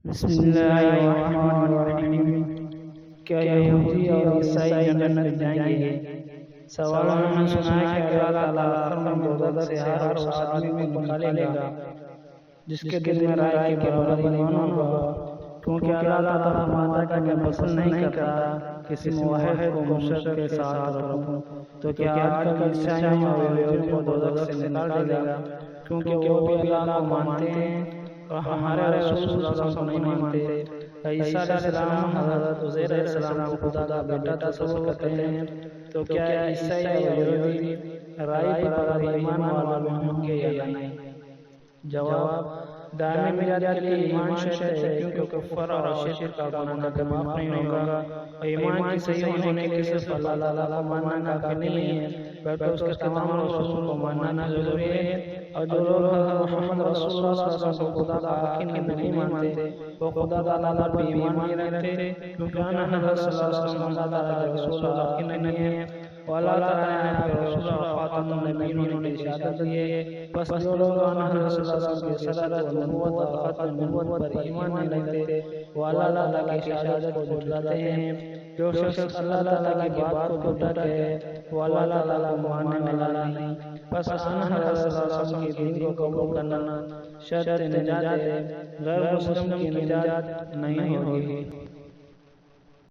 بسم اللہ الرحمن الرحیم۔ کیا یہودی اور عیسائی جنت جائیں گے؟ سوال انہوں نے سنا ہے کہ اللہ تعالیٰ آخر میں دوزخ سے ہر اس آدمی کو نکالے گا جس کے دل میں رائے کے برابر ایمان ہوگا، کیونکہ اللہ تعالیٰ فرماتا ہے کہ میں پسند نہیں کرتا کسی موحد کو مشرک کے ساتھ رکھوں۔ تو کیا آج کل عیسائیوں اور یہودیوں کو دوزخ سے نکال دے گا کیونکہ وہ بھی اللہ کو مانتے ہیں اور ہمارے رسول صلی اللہ علیہ وسلم کو نہیں مانتے؟ عیسیٰ علیہ السلام حضرت عزیر علیہ السلام کو خدا کا بیٹا تصور کرتے ہیں، تو کیا عیسائی اور یہودی رائے پر ایمان والے ہوں گے یا نہیں؟ جواب: دائمی میلاد کے لیے ایمان شرط ہے، کیونکہ کفر اور شرک کا گناہ کبھی معاف نہیں ہوگا، اور ایمان کی صحیح ہونے کے لیے صرف اللہ تعالیٰ کو ماننا کافی نہیں ہے بلکہ اس کے تمام رسول کو ماننا ضروری ہے۔ اور جو لوگ حضرت محمد رسول اللہ صلی اللہ علیہ وسلم کو خدا کا آخری نبی نہیں مانتے وہ خدا تعالیٰ پر بھی ایمان نہیں رکھتے، کیونکہ حضرت صلی اللہ علیہ وسلم اللہ تعالیٰ کے رسول اور آخری نبی ہیں، اور اللہ تعالیٰ نے آپ کے رسول اور خاتم النبیین ہونے کی شہادت دی ہے۔ بس جو لوگ حضرت صلی اللہ علیہ وسلم کی رسالت و نبوت اور ختم نبوت پر ایمان نہیں رکھتے وہ اللہ تعالیٰ کی شہادت کو جھٹلاتے ہیں۔ جو شخص اللہ تعالیٰ کی بات کو جھٹلاتا ہے وہ اللہ تعالیٰ کو ماننے والا نہیں۔ بس حضرت صلی اللہ علیہ وسلم کی دین کو قبول کرنا شرط نجات ہے، غیر مسلم کی نجات نہیں ہوگی۔